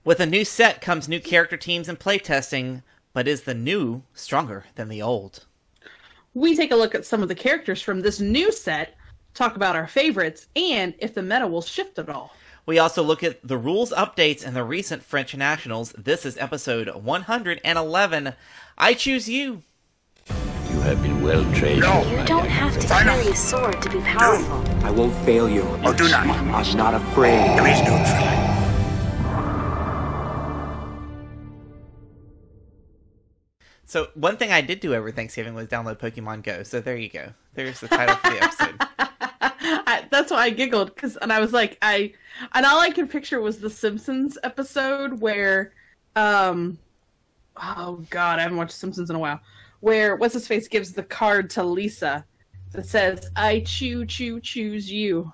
With a new set comes new character teams and playtesting, but is the new stronger than the old? We take a look at some of the characters from this new set, talk about our favorites, and if the meta will shift at all. We also look at the rules updates and the recent French nationals. This is episode 111. I choose you. You have been well trained. No. You don't have to carry a sword to be powerful. I won't fail you. Oh, do not. I'm not afraid. There is no try. So one thing I did do over Thanksgiving was download Pokemon Go. So there you go. There's the title for the episode. That's why I giggled, and I was like, and all I could picture was the Simpsons episode where, oh god, I haven't watched Simpsons in a while, where what's-his-face gives the card to Lisa that says, I choose you.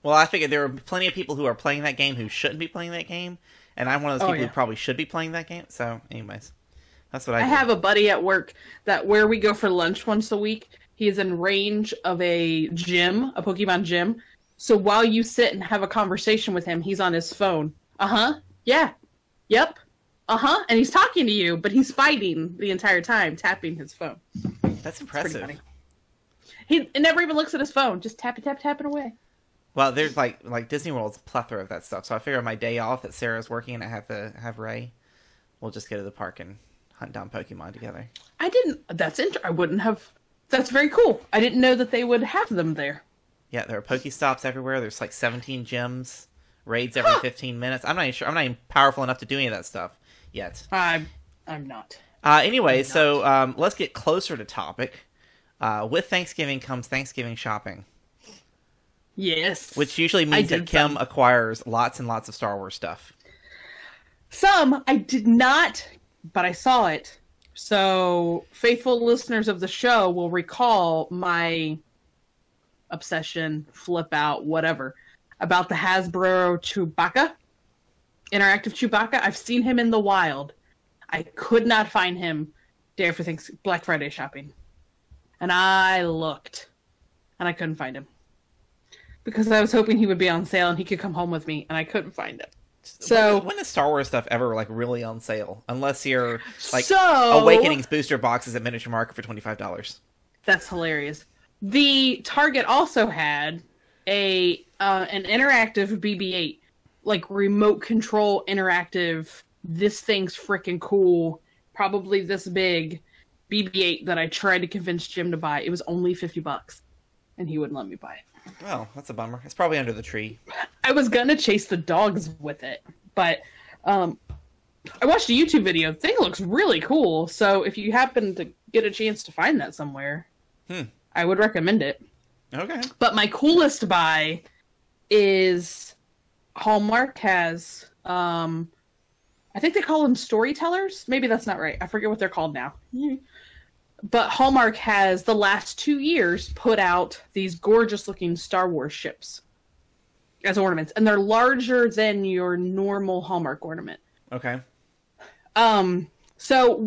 Well, I figured there are plenty of people who are playing that game who shouldn't be playing that game, and I'm one of those people who probably should be playing that game, so anyways, that's what I have a buddy at work that where we go for lunch once a week, he is in range of a gym, a Pokemon gym. So while you sit and have a conversation with him, he's on his phone. Yeah. Yep. And he's talking to you, but he's fighting the entire time, tapping his phone. That's impressive. He never even looks at his phone, just tapping away. Well, there's like Disney World's a plethora of that stuff. So I figure on my day off that Sarah's working and I have to have Ray, we'll just go to the park and hunt down Pokemon together. I wouldn't have. That's very cool. I didn't know that they would have them there. Yeah, there are Pokestops everywhere. There's like 17 gyms, raids every 15 minutes. I'm not even sure. I'm not even powerful enough to do any of that stuff yet. I'm not. Anyway, so let's get closer to topic. With Thanksgiving comes Thanksgiving shopping. Yes. Which usually means that Kim acquires lots and lots of Star Wars stuff. Some I did not, but I saw it. So, faithful listeners of the show will recall my obsession, flip out, whatever, about the Hasbro Chewbacca, interactive Chewbacca. I've seen him in the wild. I could not find him day after Black Friday shopping. And I looked, and I couldn't find him. Because I was hoping he would be on sale and he could come home with me, and I couldn't find him. So when is Star Wars stuff ever like really on sale? Unless you're like Awakenings booster boxes at Miniature Market for $25. That's hilarious. The Target also had an interactive BB-8, like remote control interactive. This thing's freaking cool. Probably this big BB-8 that I tried to convince Jim to buy. It was only $50, and he wouldn't let me buy it. Well, that's a bummer. It's probably under the tree. I was gonna chase the dogs with it, but I watched a YouTube video. The thing looks really cool, so if you happen to get a chance to find that somewhere, I would recommend it. Okay. But my coolest buy is Hallmark has, I think they call them storytellers. Maybe that's not right. I forget what they're called now. But Hallmark has, the last 2 years, put out these gorgeous-looking Star Wars ships as ornaments. And they're larger than your normal Hallmark ornament. Okay. So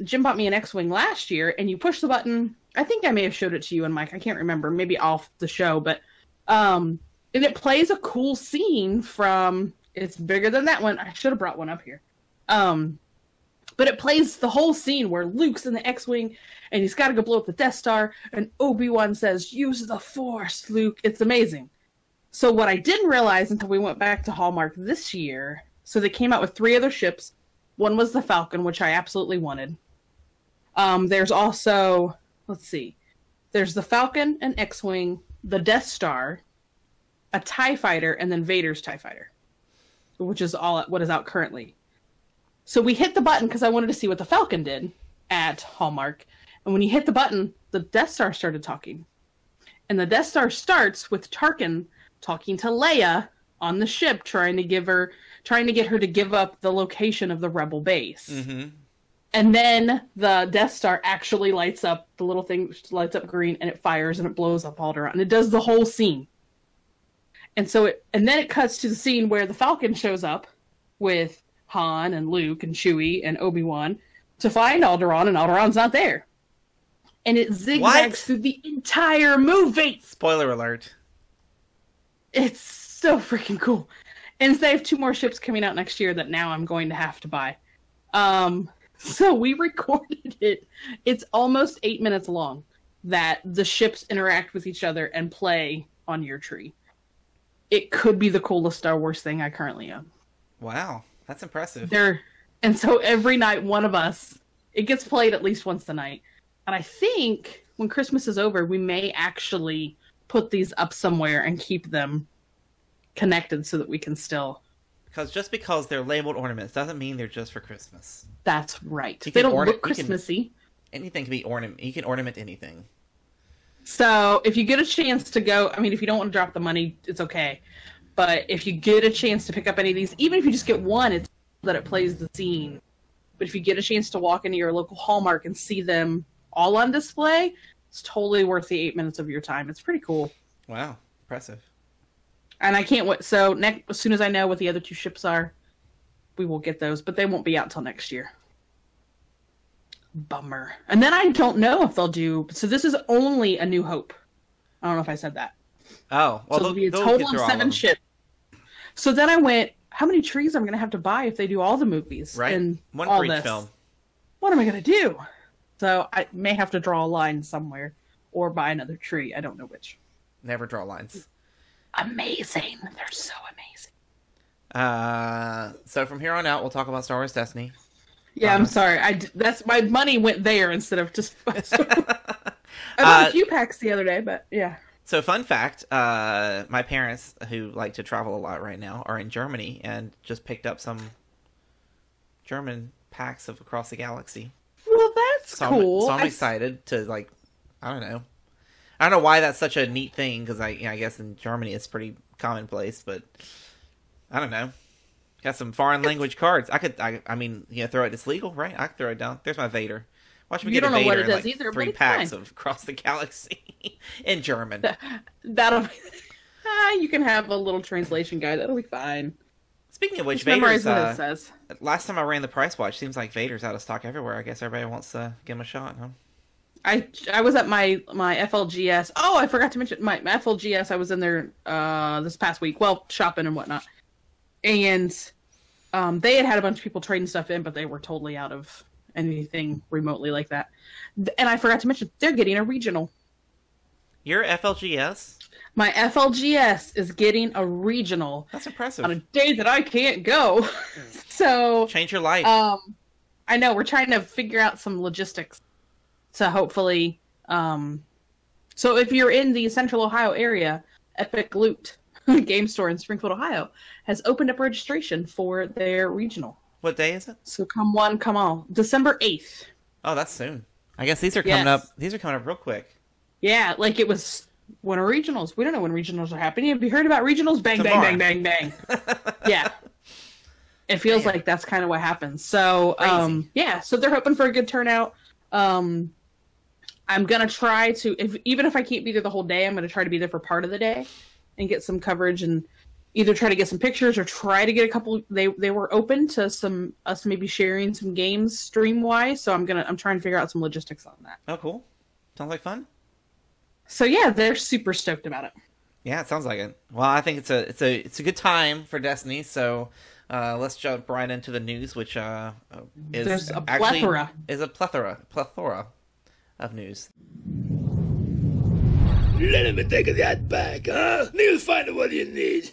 Jim bought me an X-Wing last year, and you push the button. I think I may have showed it to you and Mike. I can't remember. Maybe off the show. But, and it plays a cool scene from, it's bigger than that one. I should have brought one up here. But it plays the whole scene where Luke's in the X-Wing, and he's got to go blow up the Death Star, and Obi-Wan says, "Use the Force, Luke." It's amazing. So what I didn't realize until we went back to Hallmark this year, so they came out with 3 other ships. One was the Falcon, which I absolutely wanted. There's also, let's see, there's the Falcon, an X-Wing, the Death Star, a TIE Fighter, and then Vader's TIE Fighter, which is all what is out currently. So we hit the button because I wanted to see what the Falcon did at Hallmark. And when you hit the button, the Death Star started talking. And the Death Star starts with Tarkin talking to Leia on the ship, trying to get her to give up the location of the Rebel base. Mm-hmm. And then the Death Star actually lights up, the little thing lights up green, and it fires and it blows up Alderaan. And it does the whole scene. And then it cuts to the scene where the Falcon shows up with Han and Luke and Chewie and Obi-Wan to find Alderaan, and Alderaan's not there. And it zigzags through the entire movie. Spoiler alert. It's so freaking cool. And they have 2 more ships coming out next year that now I'm going to have to buy. So we recorded it. It's almost 8 minutes long that the ships interact with each other and play on your tree. It could be the coolest Star Wars thing I currently own. Wow, that's impressive. And so every night, one of us, it gets played at least once a night. And I think when Christmas is over, we may actually put these up somewhere and keep them connected so that we can still... Because they're labeled ornaments doesn't mean they're just for Christmas. That's right. They don't look Christmassy. Anything can be ornament. You can ornament anything. So if you get a chance to go, I mean, if you don't want to drop the money, it's okay. But if you get a chance to pick up any of these, even if you just get one, it's that it plays the scene. But if you get a chance to walk into your local Hallmark and see them all on display, it's totally worth the 8 minutes of your time. It's pretty cool. Wow. Impressive. And I can't wait. So as soon as I know what the other 2 ships are, we will get those. But they won't be out till next year. Bummer. And then I don't know if they'll do... So this is only A New Hope. I don't know if I said that. Oh. Well, so it'll be a total of 7 ships. So then I went, how many trees am I going to have to buy if they do all the movies? Right. And one all for each this? film. What am I going to do? So I may have to draw a line somewhere or buy another tree. I don't know which. Never draw lines. Amazing. They're so amazing. So from here on out, we'll talk about Star Wars Destiny. Yeah, I'm sorry. That's my money went there instead of just... I bought a few packs the other day, but yeah. So fun fact, my parents, who like to travel a lot right now, are in Germany and just picked up some German packs of Across the Galaxy. Well, that's cool. I'm excited to, like, I don't know why that's such a neat thing, because I guess in Germany it's pretty commonplace, but I don't know. Got some foreign language cards. I mean, throw it. It's legal, right? I could throw it down. There's my Vader. Watch me get a Vader in like either, 3 packs of Across the Galaxy in German. That'll be... you can have a little translation guide. That'll be fine. Speaking of which, Vader's... what it says. Last time I ran the price watch, seems like Vader's out of stock everywhere. I guess everybody wants to give him a shot, huh? I was at my FLGS. Oh, I forgot to mention my FLGS. I was in there this past week. Well, shopping and whatnot. And they had a bunch of people trading stuff in, but they were totally out of anything remotely like that. And I forgot to mention, they're getting a regional. Your FLGS? My FLGS is getting a regional. That's impressive. On a day that I can't go. So... Change your life. I know, we're trying to figure out some logistics to hopefully... So if you're in the Central Ohio area, Epic Loot Game Store in Springfield, Ohio, has opened up registration for their regional. What day is it? So come one, come all. December 8th. Oh, that's soon. I guess these are coming up. These are coming up real quick. Yeah, like it was... When are regionals? We don't know when regionals are happening. Have you heard about regionals? Bang, tomorrow. Bang, bang, bang, bang. Yeah. It feels like that's kind of what happens. So, yeah, so they're hoping for a good turnout. I'm going to try to, even if I can't be there the whole day, I'm going to try to be there for part of the day and get some coverage and either try to get some pictures or try to get a couple. They were open to us maybe sharing some games stream-wise, so I'm trying to figure out some logistics on that. Oh, cool. Sounds like fun. So yeah, they're super stoked about it. Yeah, it sounds like it. Well, I think it's a good time for Destiny. So let's jump right into the news, which is a plethora of news. Let me take that back, huh? You'll find what you need.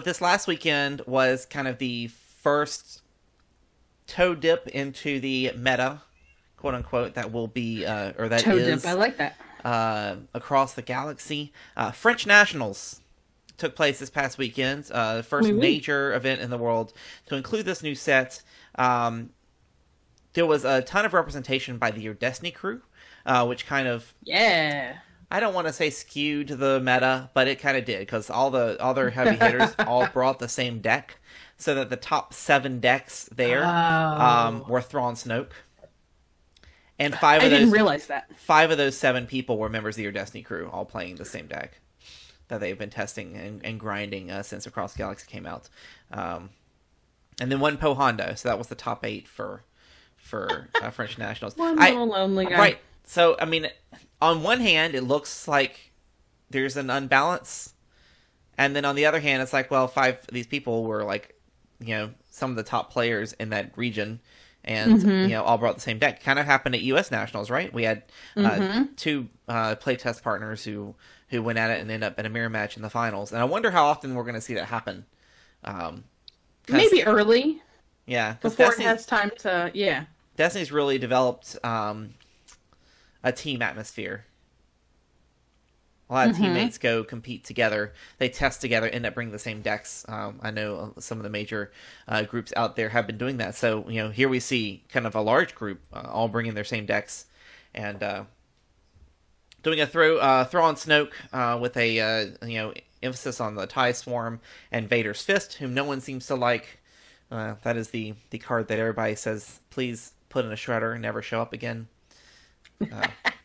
This last weekend was kind of the first toe dip into the meta, quote unquote, that will be or that toe is dip. I like that. Across the Galaxy. French Nationals took place this past weekend. The first major event in the world to include this new set. There was a ton of representation by the Your Destiny crew, which kind of I don't want to say skewed the meta, but it kind of did, because all their heavy hitters all brought the same deck, so that the top 7 decks there were Thrawn Snoke. And I didn't realize that. 5 of those 7 people were members of Your Destiny crew, all playing the same deck that they've been testing and grinding since Across the Galaxy came out. And then 1 Poe Hondo, so that was the top 8 for French Nationals. One little lonely guy. Right. So, I mean, on one hand, it looks like there's an unbalance. And then on the other hand, it's like, well, 5 of these people were like, some of the top players in that region, and all brought the same deck. Kind of happened at U.S. Nationals, right? We had 2 playtest partners who went at it and ended up in a mirror match in the finals. And I wonder how often we're going to see that happen. Maybe early. Yeah, before it has time to. Yeah, Destiny's really developed a team atmosphere. A lot of teammates go compete together. They test together, end up bringing the same decks. I know some of the major groups out there have been doing that. So, here we see kind of a large group all bringing their same decks. And doing a throw on Snoke with a, emphasis on the TIE Swarm and Vader's Fist, whom no one seems to like. That is the card that everybody says, please put in a shredder and never show up again.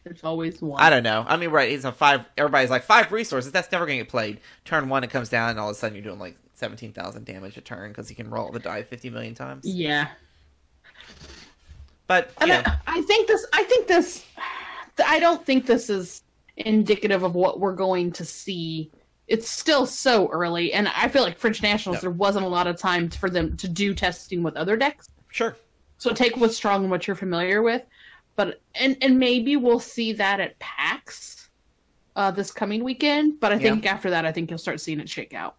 There's always one. I don't know. I mean, right, he's on 5. Everybody's like, 5 resources. That's never going to get played. Turn 1, it comes down, and all of a sudden you're doing like 17,000 damage a turn because you can roll the die 50 million times. Yeah. But I don't think this is indicative of what we're going to see. It's still so early, and I feel like French Nationals, there wasn't a lot of time for them to do testing with other decks. Sure. So take what's strong and what you're familiar with. But and maybe we'll see that at PAX this coming weekend. But I think after that, I think you'll start seeing it shake out.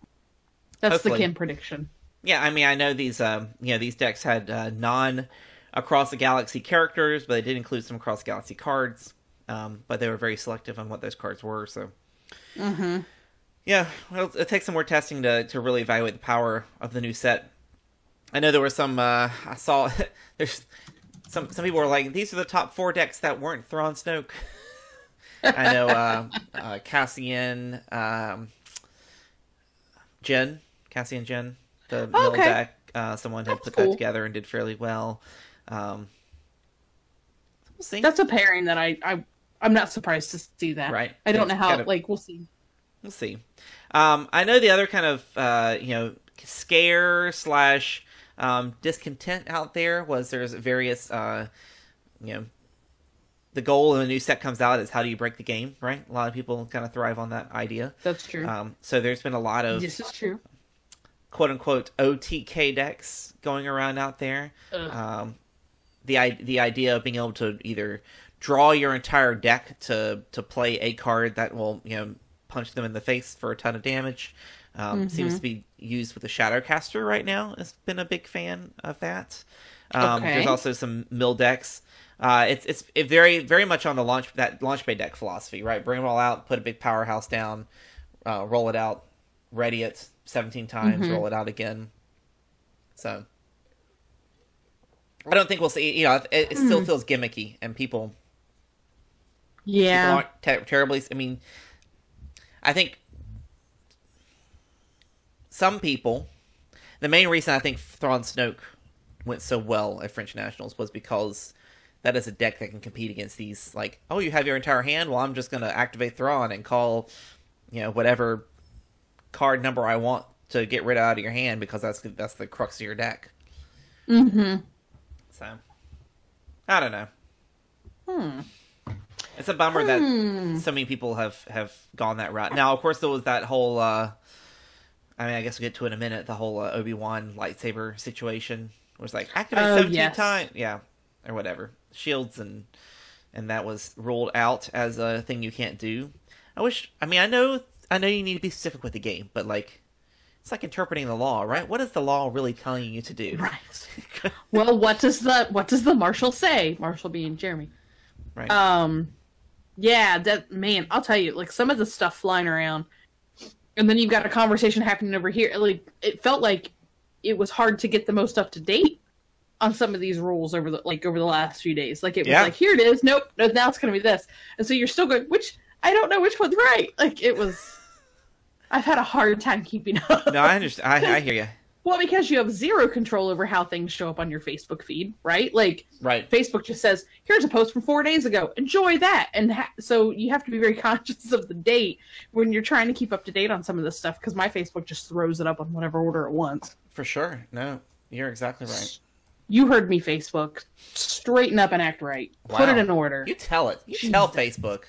That's Hopefully. The Kim prediction. Yeah, I mean, I know these these decks had non across the galaxy characters, but they did include some across the galaxy cards. But they were very selective on what those cards were. So, yeah, well, it takes some more testing to really evaluate the power of the new set. I know there were some. I saw there's. Some people were like, these are the top 4 decks that weren't Thrawn Snoke. I know Cassian Jin, the middle deck. Someone had put that together and did fairly well. We'll see. That's a pairing that I'm not surprised to see that. Right. I don't know how. We'll see. We'll see. I know the other kind of scare / discontent out there was there's various, the goal of a new set comes out is how do you break the game, right? A lot of people kind of thrive on that idea. That's true. So there's been a lot of this is true, quote unquote OTK decks going around out there. The idea of being able to either draw your entire deck to play a card that will punch them in the face for a ton of damage. Seems to be used with the Shadowcaster right now. Has been a big fan of that. There's also some mill decks. It's very very much on the launch bay deck philosophy, right? Bring them all out, put a big powerhouse down, roll it out, ready it 17 times, roll it out again. So I don't think we'll see. It still feels gimmicky, and people aren't terribly. I mean, I think. Some people, the main reason I think Thrawn Snoke went so well at French Nationals was because that is a deck that can compete against these, like, oh, you have your entire hand? Well, I'm just going to activate Thrawn and call, whatever card number I want to get rid out of your hand because that's the crux of your deck. So, I don't know. It's a bummer that so many people have gone that route. Now, of course, there was that whole... I guess we'll get to it in a minute. The whole Obi-Wan lightsaber situation was like activate 17 times, or whatever shields, and that was ruled out as a thing you can't do. I know you need to be specific with the game, but like it's like interpreting the law, right? What is the law really telling you to do? Right. Well, what does the marshal say? Marshal being Jeremy. Right. Yeah, I'll tell you, like some of the stuff flying around. And then you've got a conversation happening over here. Like it felt like it was hard to get the most up to date on some of these rules over the last few days. Like it was like, here it is. Nope. Now it's going to be this. And so you're still going, I don't know which one's right. Like it was, I've had a hard time keeping up. No, I understand. I hear you. Well, because you have zero control over how things show up on your Facebook feed, right? Like, Facebook just says, here's a post from 4 days ago. Enjoy that. And so you have to be very conscious of the date when you're trying to keep up to date on some of this stuff, because my Facebook just throws it up on whatever order it wants. For sure. No, you're exactly right. You heard me, Facebook. Straighten up and act right. Wow. Put it in order. You tell it. You tell Facebook.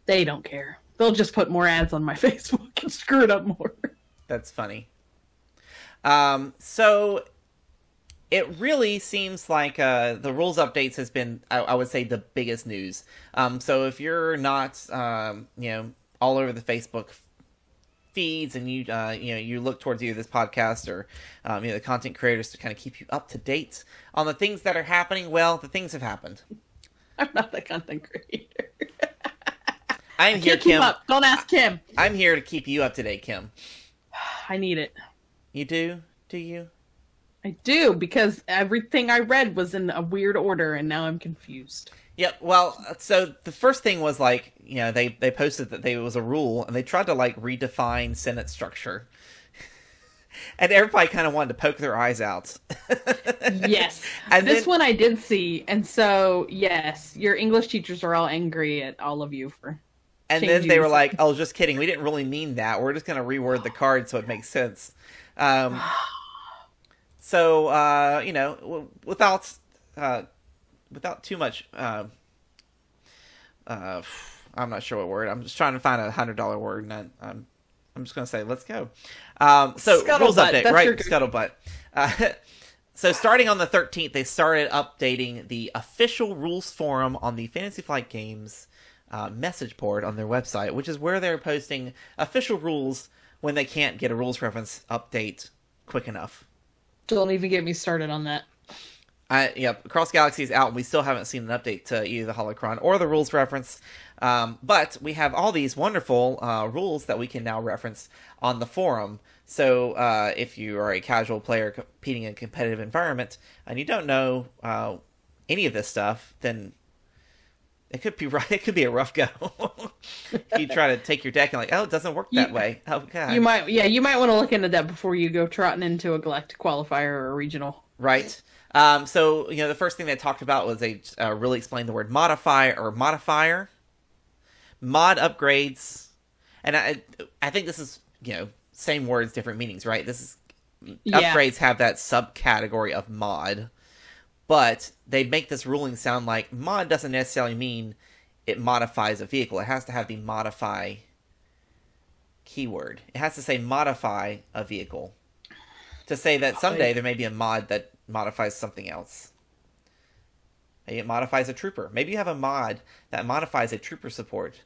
They don't care. They'll just put more ads on my Facebook and screw it up more. That's funny. So it really seems like the rules updates has been, I would say, the biggest news. So if you're not, all over the Facebook feeds and you look towards either this podcast or the content creators to kind of keep you up to date on the things that are happening, well, the things have happened. I'm not the content creator. I'm here, Kim. Don't ask Kim. I'm here to keep you up to date, Kim. I need it. You do? Do you? I do, because everything I read was in a weird order, and now I'm confused. Yeah, well, so the first thing was like, they posted that there was a rule, and they tried to like redefine sentence structure. And everybody kind of wanted to poke their eyes out. Yes. And this one I did see, and so, yes, your English teachers are all angry at all of you for... And then they were like, oh, just kidding. We didn't really mean that. We're just going to reword the card so it makes sense. Without too much... I'm not sure what word. I'm just trying to find a $100 word, and I'm just going to say, let's go. Rules update, right? Scuttlebutt. So starting on the 13th, they started updating the official rules forum on the Fantasy Flight Games message board on their website, which is where they're posting official rules when they can't get a rules reference update quick enough. Don't even get me started on that. Cross Galaxy is out, and we still haven't seen an update to either the Holocron or the rules reference. But we have all these wonderful rules that we can now reference on the forum. So if you are a casual player competing in a competitive environment and you don't know any of this stuff, then it could be a rough go. If you try to take your deck and it doesn't work that way. Oh god. You might want to look into that before you go trotting into a galactic qualifier or a regional. Right. So the first thing they talked about was they really explained the word modifier. Mod upgrades, and I think this is same words, different meanings, right? Upgrades have that subcategory of mod, but they make this ruling sound like mod doesn't necessarily mean it modifies a vehicle. It has to have the modify keyword. It has to say modify a vehicle to say that someday there may be a mod that modifies something else. Maybe it modifies a trooper. Maybe you have a mod that modifies a trooper support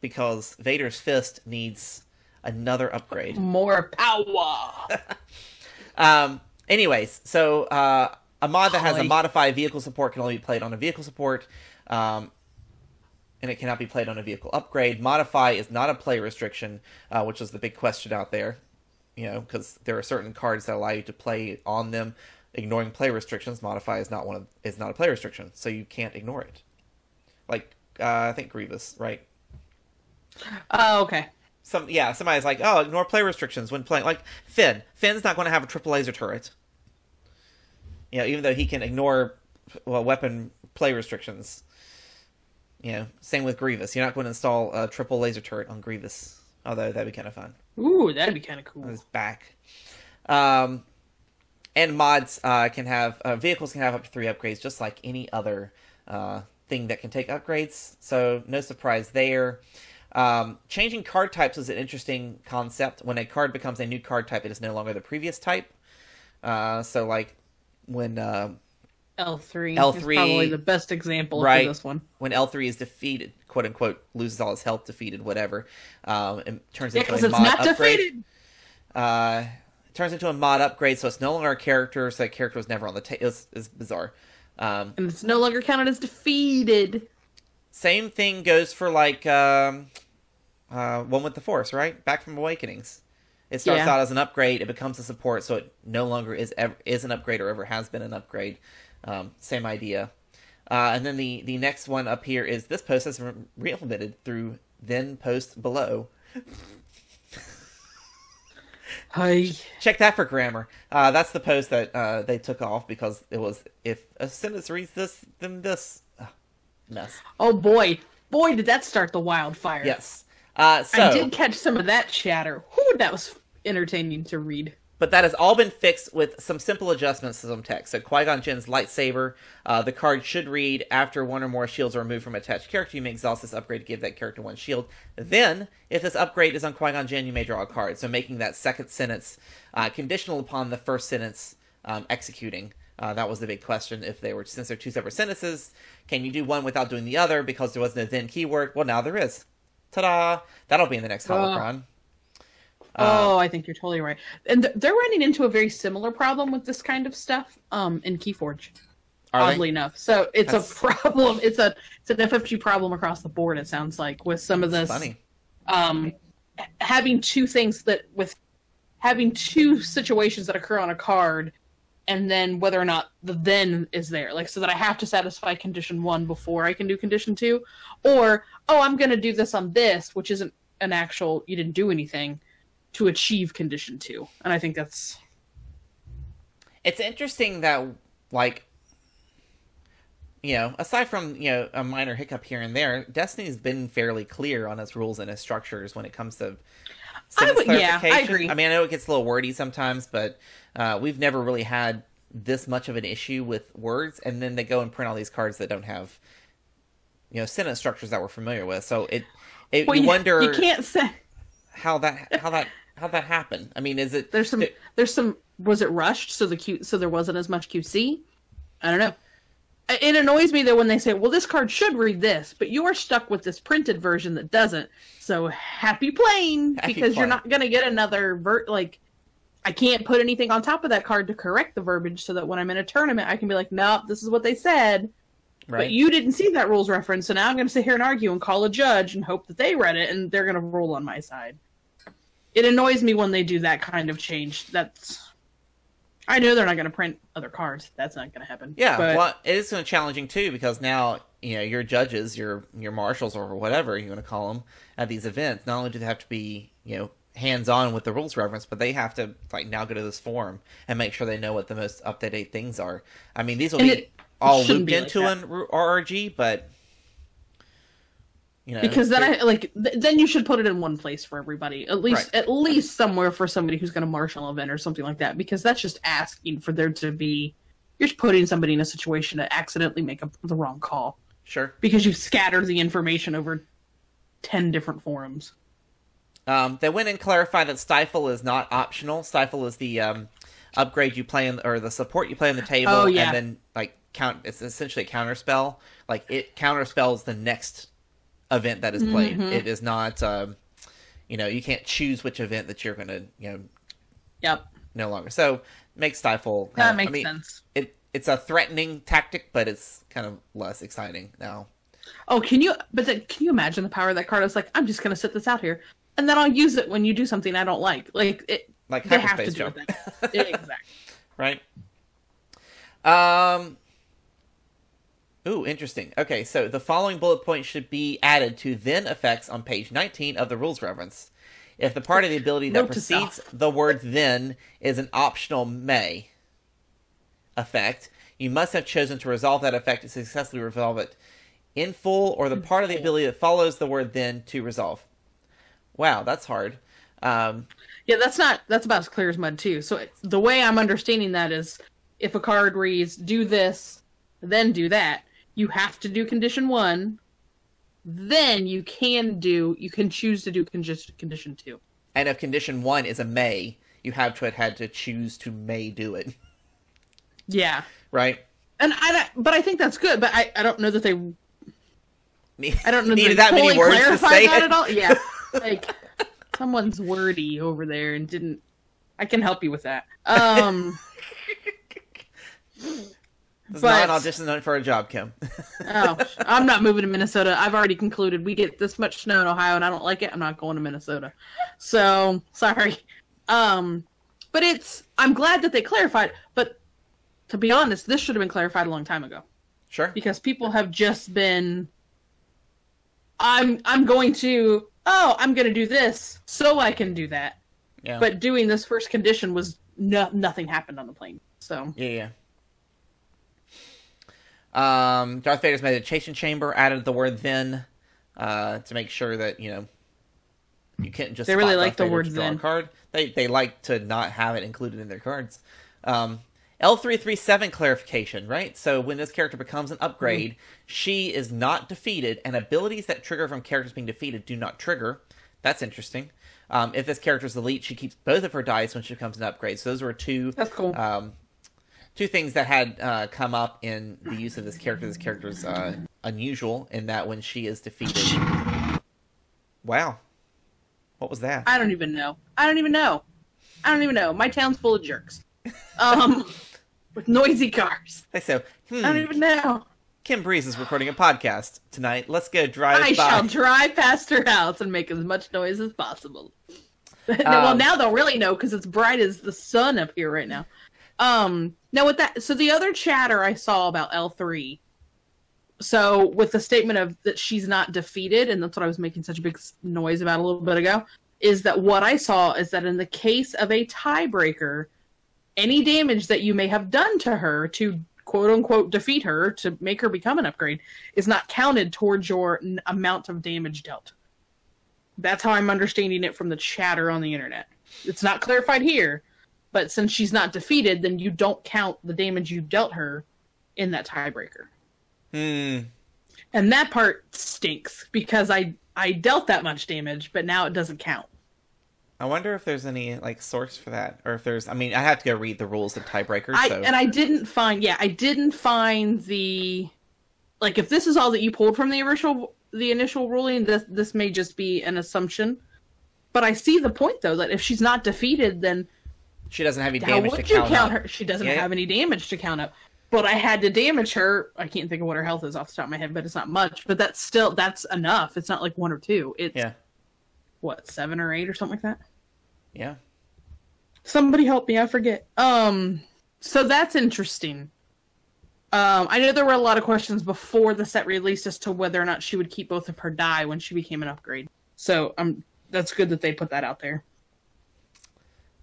because Vader's fist needs another upgrade. More power! Anyways, so a mod that has a modified vehicle support can only be played on a vehicle support, and it cannot be played on a vehicle upgrade. Modify is not a play restriction, which is the big question out there, because there are certain cards that allow you to play on them. Ignoring play restrictions, modify is not a play restriction, so you can't ignore it. Like I think Grievous, right? Oh, okay. Somebody's like, oh, ignore play restrictions when playing. Like Finn. Finn's not going to have a triple laser turret. Even though he can ignore weapon play restrictions. Same with Grievous. You're not going to install a triple laser turret on Grievous, although that'd be kind of fun. Ooh, that'd be kind of cool. On his back. And mods vehicles can have up to 3 upgrades, just like any other thing that can take upgrades. So no surprise there. Changing card types is an interesting concept. When a card becomes a new card type, it is no longer the previous type. So like when L3 is probably the best example for this one. When L3 is defeated, quote unquote, loses all his health, defeated, whatever, it turns into a mod upgrade. It turns into a mod upgrade, so it's no longer a character, so that character was never on the table. It's bizarre. And it's no longer counted as defeated. Same thing goes for like One with the Force, right? Back from Awakenings. It starts out as an upgrade, it becomes a support, so it no longer is an upgrade or ever has been an upgrade. Same idea. And then the next one up here is this post is re-implemented through then post below. Hi. Check that for grammar. That's the post that they took off because it was, if a sentence reads this, then this. Mess. Oh boy. Boy, did that start the wildfire. Yes. I did catch some of that chatter. Whew, that was entertaining to read. But that has all been fixed with some simple adjustments to some text. So Qui-Gon Jinn's lightsaber, the card should read, after one or more shields are removed from an attached character, you may exhaust this upgrade to give that character one shield. Then, if this upgrade is on Qui-Gon Jinn, you may draw a card. So making that second sentence conditional upon the first sentence executing. That was the big question. Since they're two separate sentences, can you do one without doing the other because there wasn't a then keyword? Well, now there is. Ta-da! That'll be in the next holocron. I think you're totally right. And they're running into a very similar problem with this kind of stuff in Keyforge. Oddly enough. So it's a problem. It's an FFG problem across the board, it sounds like, with some of this. Funny. Having two situations that occur on a card, and then whether or not the then is there. Like, so that I have to satisfy condition 1 before I can do condition 2. Or, I'm going to do this on this, which isn't an actual, you didn't do anything, to achieve condition 2. And I think that's... It's interesting that, like, aside from, a minor hiccup here and there, Destiny's been fairly clear on its rules and its structures when it comes to clarification. Yeah, I agree. I mean, I know it gets a little wordy sometimes, but we've never really had this much of an issue with words, and then they go and print all these cards that don't have, sentence structures that we're familiar with. So you wonder... You can't say... How that happened? I mean, is it... There's some... Was it rushed so there wasn't as much QC? I don't know. It annoys me that when they say, well, this card should read this, but you're stuck with this printed version that doesn't. So happy playing, because you're not going to get another... I can't put anything on top of that card to correct the verbiage so that when I'm in a tournament, I can be like, nope, this is what they said. Right. But you didn't see that rules reference, so now I'm going to sit here and argue and call a judge and hope that they read it, and they're going to rule on my side. It annoys me when they do that kind of change. I know they're not going to print other cards. That's not going to happen. Yeah, well, it is kind of challenging, too, because now, your judges, your marshals, or whatever you want to call them, at these events, not only do they have to be, hands-on with the rules reference, but they have to, now go to this forum and make sure they know what the most up-to-date things are. I mean, these will be all looped into an RRG, but... because then then you should put it in one place for everybody, at least somewhere for somebody who's going to marshal an event or something like that, because that's just asking for there to be, you're just putting somebody in a situation to accidentally make the wrong call. Sure. Because you've scattered the information over 10 different forums. They went and clarified that Stifle is not optional. Stifle is the upgrade you play or the support you play on the table, and then it's essentially a counterspell. It counterspells the next event that is played. Mm-hmm. It is not, you can't choose which event that you're going to, Yep. No longer. So make Stifle. That makes sense. It's a threatening tactic, but it's kind of less exciting now. Oh, can you imagine the power of that card? It's like, I'm just going to sit this out here, and then I'll use it when you do something I don't like. They have to do it. Exactly. Right. Ooh, interesting. Okay, so the following bullet point should be added to then effects on page 19 of the rules reference. If the part of the ability that precedes the word then is an optional may effect, you must have chosen to resolve that effect to successfully resolve it in full, or the part of the ability that follows the word then to resolve. Wow, that's hard. Yeah, that's about as clear as mud, too. So the way I'm understanding that is, if a card reads, do this, then do that, you have to do condition 1, then you can choose to do condition 2. And if condition 1 is a may, you have to choose to may do it. Yeah. Right? But I think that's good, but I don't know that they... I don't know needed that many words to say that it. At all. Yeah. Someone's wordy over there and didn't... I can help you with that. It's not an audition for a job, Kim. Oh, I'm not moving to Minnesota. I've already concluded we get this much snow in Ohio and I don't like it. I'm not going to Minnesota. So, sorry. But I'm glad that they clarified, but to be honest, this should have been clarified a long time ago. Sure. Because people have just been, I'm going to do this so I can do that. Yeah. But doing this first condition was nothing happened on the plane. So. Yeah. Darth Vader's meditation chamber added the word then to make sure that, You can't just. They really spot like the Vader word to draw a then. card. They like to not have it included in their cards. L337 clarification, right? So when this character becomes an upgrade, she is not defeated, and abilities that trigger from characters being defeated do not trigger. That's interesting. If this character is elite, she keeps both of her dice when she becomes an upgrade. So those were two. That's cool. Two things that had come up in the use of this character. This character is unusual in that when she is defeated. Wow. What was that? I don't even know. My town's full of jerks. With noisy cars. So, I don't even know. Kim Breeze is recording a podcast tonight. Let's go drive by. I shall drive past her house and make as much noise as possible. Well, now they'll really know because it's bright as the sun up here right now. Now with that, so the other chatter I saw about L3, so with the statement of that she's not defeated, and that's what I was making such a big noise about a little bit ago, is that what I saw is that in the case of a tiebreaker, any damage that you may have done to her to quote-unquote defeat her, to make her become an upgrade, is not counted towards your amount of damage dealt. That's how I'm understanding it from the chatter on the internet. It's not clarified here, but since she's not defeated, then you don't count the damage you dealt her in that tiebreaker. And that part stinks, because I dealt that much damage, but now it doesn't count. I wonder if there's any source for that, or if there's. I mean, I have to go read the rules of tiebreakers. And I didn't find. Yeah, I didn't find the. If this is all that you pulled from the initial ruling, this may just be an assumption. But I see the point, though, that if she's not defeated, then she doesn't have any how damage would to you count her? She doesn't have any damage to count up. But I had to damage her. I can't think of what her health is off the top of my head, but it's not much. But that's enough. It's not like 1 or 2. It's what, 7 or 8 or something like that? Yeah. Somebody help me, I forget. So that's interesting. I know there were a lot of questions before the set released as to whether or not she would keep both of her die when she became an upgrade. So that's good that they put that out there.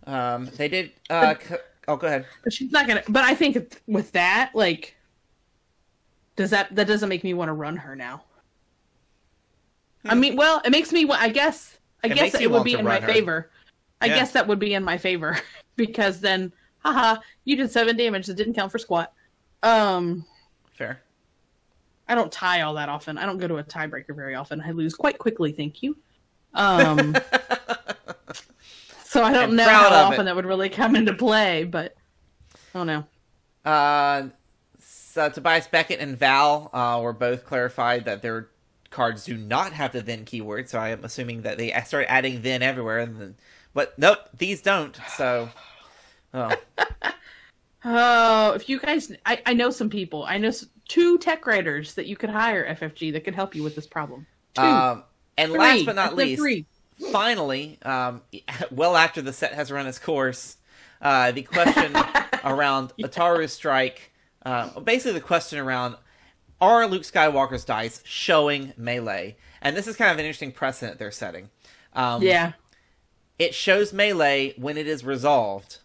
They did. Go ahead. But she's not gonna. But I think with that, that doesn't make me want to run her now. I mean, well, it makes me. I guess it would be in my favor. I guess that would be in my favor because then, haha, you did 7 damage that didn't count for squat. Fair. I don't tie all that often. I don't go to a tiebreaker very often. I lose quite quickly, thank you. So I don't know how often that would really come into play, but I don't know. So Tobias Beckett and Val were both clarified that their cards do not have the then keyword, so I am assuming that they started adding then everywhere, and then, but nope, these don't, so... Oh, if you guys... I know some people. I know 2 tech writers that you could hire, FFG, that could help you with this problem. 2. And 3. last but not least, 3. Finally, well after the set has run its course, the question around Ataru Strike, basically the question around, are Luke Skywalker's dice showing melee? And this is kind of an interesting precedent they're setting. Yeah. It shows melee when it is resolved,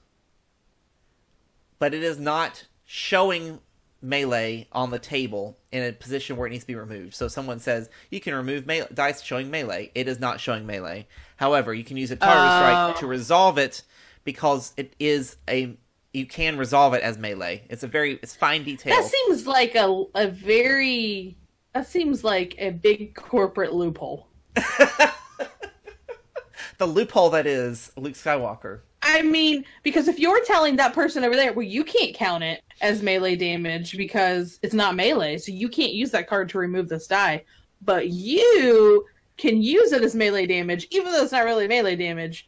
but it is not showing melee on the table in a position where it needs to be removed. So someone says, you can remove dice showing melee. It is not showing melee. However, you can use a target strike to resolve it because it is you can resolve it as melee. It's fine detail. That seems like that seems like a big corporate loophole. The loophole that is Luke Skywalker. I mean, because if you're telling that person over there, well, you can't count it as melee damage because it's not melee, so you can't use that card to remove this die, but you can use it as melee damage, even though it's not really melee damage,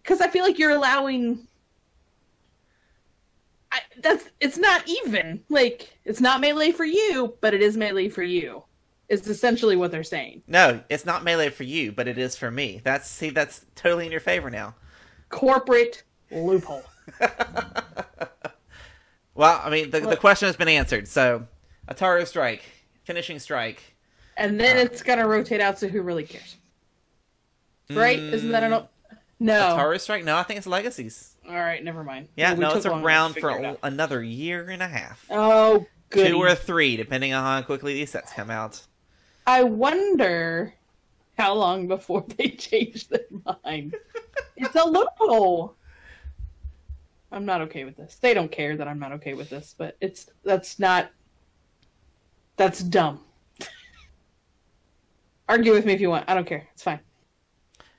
because I feel like you're allowing... it's not even. It's not melee for you, but it is melee for you. Is essentially what they're saying. No, it's not melee for you, but it is for me. That's totally in your favor now. Corporate loophole. Well, I mean, the question has been answered. So, Ataru Strike, finishing strike, and then it's gonna rotate out. So who really cares? Right? Isn't that no? Ataru Strike? No, I think it's Legacies. All right, never mind. Yeah, no, it's around for another year and a half. Oh, good. 2 or 3, depending on how quickly these sets come out. I wonder how long before they change their mind. It's a loophole. I'm not okay with this. They don't care that I'm not okay with this, but that's dumb. Argue with me if you want. I don't care. It's fine.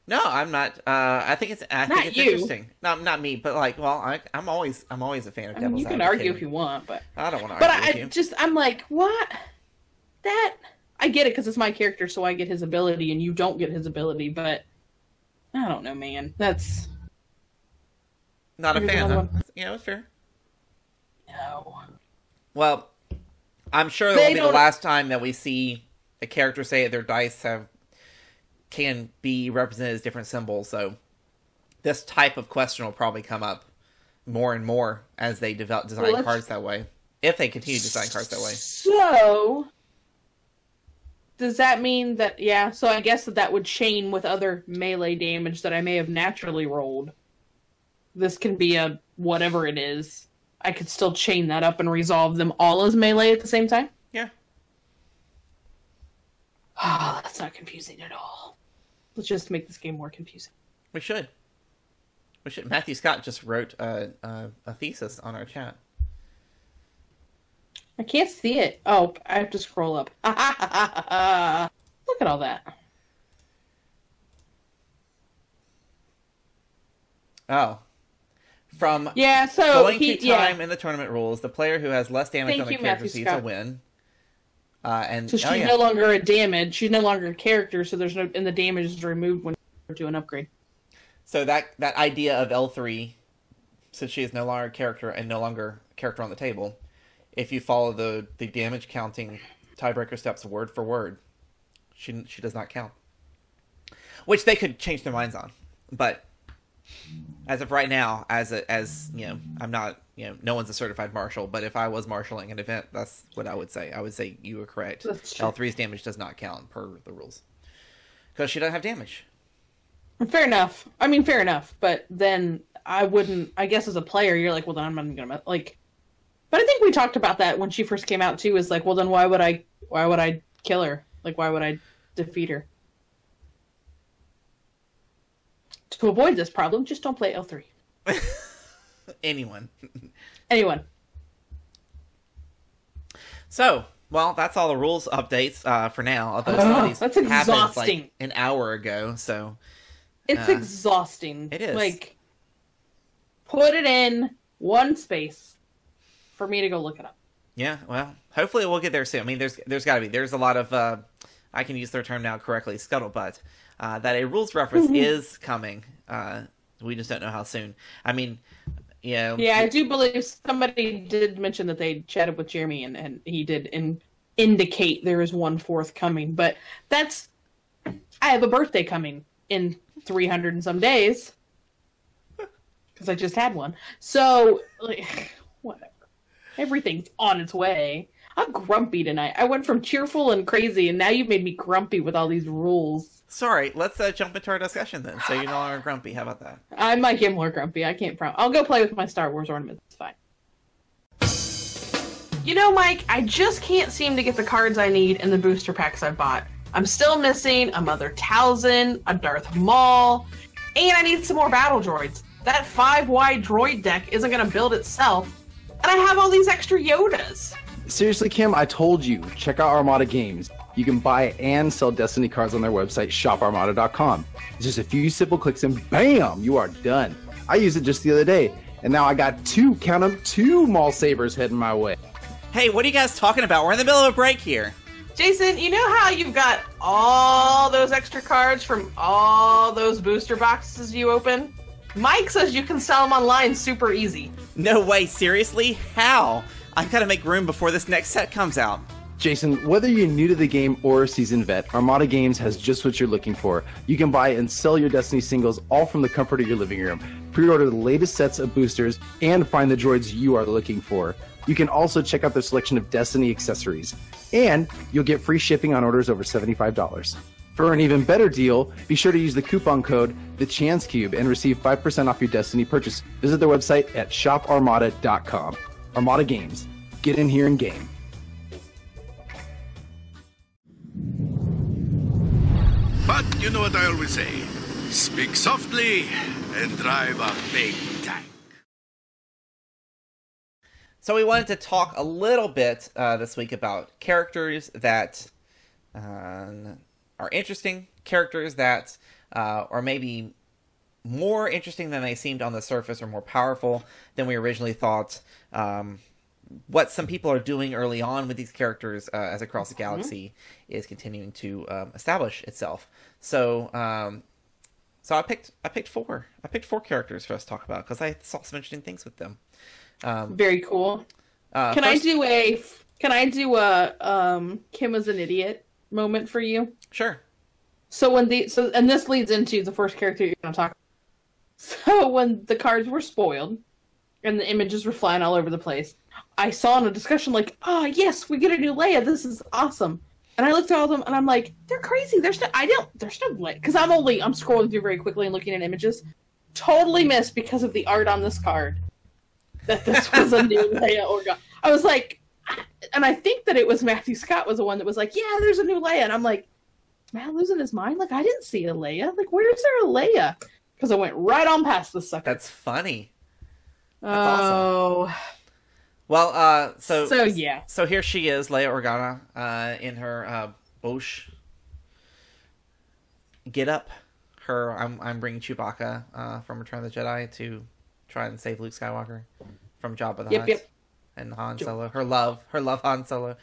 No, I'm not. I think it's interesting. No, not me, but like, well, I'm always a fan of devil's advocate. You can argue if you want, but I don't want to argue with you. I'm like, what? That I get it because it's my character, so I get his ability, and you don't get his ability. But I don't know, man. That's not a fan. Huh? Yeah, it's fair. No. Well, I'm sure that will be the last time that we see a character say their dice can be represented as different symbols, so this type of question will probably come up more and more as they design cards that way. If they continue to design cards that way. So, does that mean that, yeah, so I guess that would chain with other melee damage that I may have naturally rolled. This can be a whatever it is. I could still chain that up and resolve them all as melee at the same time? Yeah. Oh, that's not confusing at all. Let's just make this game more confusing. We should. Matthew Scott just wrote a thesis on our chat. I can't see it. Oh, I have to scroll up. Look at all that. Oh. From so going to time in the tournament rules, the player who has less damage on the character receives a win. So she's no longer a damage. She's no longer a character, so there's no, and the damage is removed when you do an upgrade. So that idea of L3, since she is no longer a character and no longer a character on the table, if you follow the damage counting tiebreaker steps word for word, she does not count. Which they could change their minds on, but as of right now, as you know, I'm not, no one's a certified marshal, but if I was marshalling an event, that's what I would say. I would say you were correct. L3's damage does not count per the rules. Because she doesn't have damage. Fair enough. I mean, fair enough. But then I wouldn't, I guess as a player, you're like, well, then I'm not going to, like... But I think we talked about that when she first came out, too, is like, well, then why would I kill her? Like, why would I defeat her? To avoid this problem, just don't play L3. Anyone. So, well, that's all the rules updates for now. Although some of these that's exhausting. Like an hour ago, so it's exhausting. It is. Like, put it in one space for me to go look it up. Yeah, well, hopefully we'll get there soon. I mean, there's got to be. There's a lot of I can use their term now correctly, scuttlebutt. That a rules reference is coming. We just don't know how soon. I mean, Yeah, I do believe somebody did mention that they chatted with Jeremy and he did indicate there is one forthcoming. But that's... I have a birthday coming in 300 and some days. Because I just had one. So, like, whatever. Everything's on its way. I'm grumpy tonight. I went from cheerful and crazy, and now you've made me grumpy with all these rules. Sorry, let's jump into our discussion then. So you're no longer grumpy. How about that? I might get more grumpy. I can't promise. I'll go play with my Star Wars ornaments. It's fine. You know, Mike, I just can't seem to get the cards I need in the booster packs I bought. I'm still missing a Mother Talzin, a Darth Maul, and I need some more battle droids. That 5-wide droid deck isn't going to build itself, and I have all these extra Yodas. Seriously, Kim, I told you, check out Armada Games. You can buy and sell Destiny cards on their website, shoparmada.com. It's just a few simple clicks and bam, you are done. I used it just the other day, and now I got two Maul Sabers heading my way. Hey, what are you guys talking about? We're in the middle of a break here. Jason, you know how you've got all those extra cards from all those booster boxes you open? Mike says you can sell them online super easy. No way, seriously? How? I've got to make room before this next set comes out. Jason, whether you're new to the game or a seasoned vet, Armada Games has just what you're looking for. You can buy and sell your Destiny singles all from the comfort of your living room. Pre-order the latest sets of boosters and find the droids you are looking for. You can also check out their selection of Destiny accessories. And you'll get free shipping on orders over $75. For an even better deal, be sure to use the coupon code TheChanceCube and receive 5% off your Destiny purchase. Visit their website at shoparmada.com. Armada Games. Get in here and game. But you know what I always say. Speak softly and drive a big tank. So we wanted to talk a little bit this week about characters that are interesting, characters that are maybe more interesting than they seemed on the surface or more powerful than we originally thought. What some people are doing early on with these characters as Across the Galaxy is continuing to establish itself. So I picked four. I picked four characters for us to talk about because I saw some interesting things with them. Very cool. Can I do a Kim is an idiot moment for you? Sure. And this leads into the first character you're going to talk about. So when the cards were spoiled and the images were flying all over the place, I saw in a discussion like, "Oh yes, we get a new Leia. This is awesome." And I looked at all of them and I'm like, "They're crazy. There's no Leia." Because I'm scrolling through very quickly and looking at images. Totally missed because of the art on this card that this was a new Leia Organa. I was like, and I think that it was Matthew Scott was the one that was like, "Yeah, there's a new Leia," and I'm like, "Is Matt losing his mind? Like, I didn't see a Leia. Like, where's there a Leia?" Because I went right on past this sucker. That's funny. That's awesome. Well, yeah. So here she is, Leia Organa, in her Bosch get up. I'm bringing Chewbacca from Return of the Jedi to try and save Luke Skywalker from Jabba the Hutt. And Han Solo, her love Han Solo.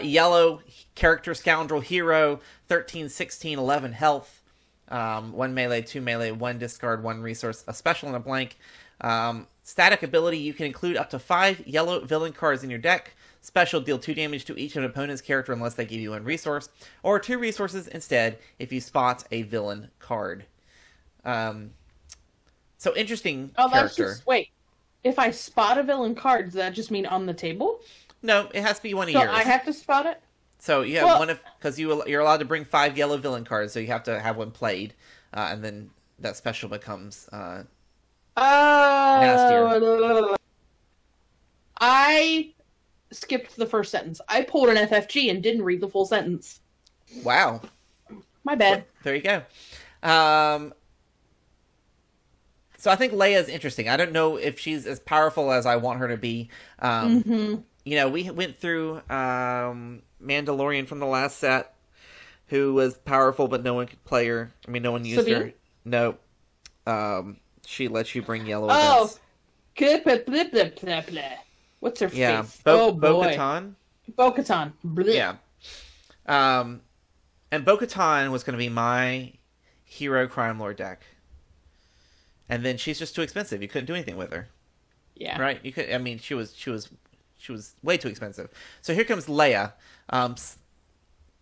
Yellow, character, scoundrel, hero, 13, 16, 11 health. 1 melee, 2 melee, 1 discard, 1 resource, a special and a blank. Static ability, you can include up to 5 yellow villain cards in your deck. Special, deal 2 damage to each of an opponent's character unless they give you 1 resource. Or 2 resources instead if you spot a villain card. So interesting character. Wait. If I spot a villain card, does that just mean on the table? No, it has to be one of yours. So I have to spot it? So you have one of, because you're allowed to bring 5 yellow villain cards, so you have to have one played, and then that special becomes nastier. I skipped the first sentence. I pulled an FFG and didn't read the full sentence. Wow. My bad. There you go. So I think Leia is interesting. I don't know if she's as powerful as I want her to be. You know, we went through Mandalorian from the last set, who was powerful, but no one could play her. I mean, no one used her. No. She lets you bring yellow events. What's her yeah. face? Bo-Katan? Bo-Katan. Yeah. And Bo-Katan was going to be my hero crime lord deck. And then she's just too expensive. You couldn't do anything with her. Yeah. Right? You could. I mean, she was way too expensive. So here comes Leia.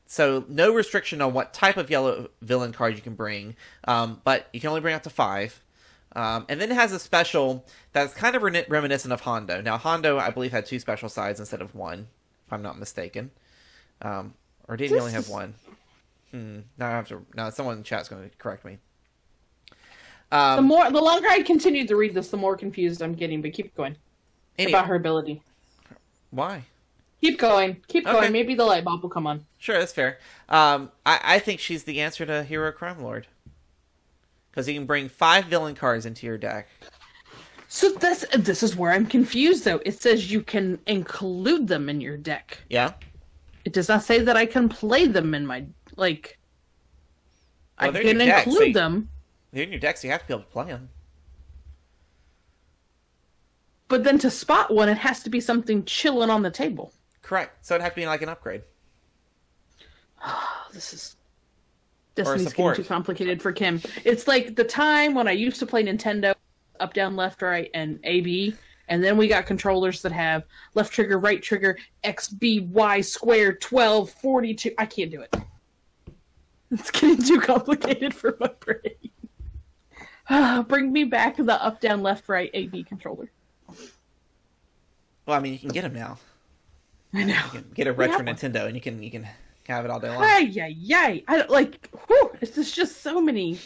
So no restriction on what type of yellow villain card you can bring, but you can only bring up to 5. And then it has a special that's kind of reminiscent of Hondo. Now Hondo, I believe, had 2 special sides instead of 1, if I'm not mistaken. Or did he only have 1? Now someone in the chat's going to correct me. The longer I continue to read this, the more confused I'm getting. But keep going about her ability. Why? Keep going. Keep going. Maybe the light bulb will come on. Sure, that's fair. I think she's the answer to Hero Crime Lord. Because you can bring 5 villain cards into your deck. So this is where I'm confused, though. It says you can include them in your deck. Yeah. It does not say that I can play them in my, like... Well, I can include them. They're in your deck, so you have to be able to play them. But then to spot one, it has to be something chilling on the table. Correct. So it'd have to be like an upgrade. Destiny's getting too complicated for Kim. It's like the time when I used to play Nintendo, up, down, left, right, and AB, and then we got controllers that have left trigger, right trigger, X, B, Y, square, 12, 42. I can't do it. It's getting too complicated for my brain. Bring me back the up, down, left, right, AB controller. Well, I mean, you can get them now. I know. You can get a retro Nintendo, and you can have it all day long. Ay. I don't, like, whew, it's just so many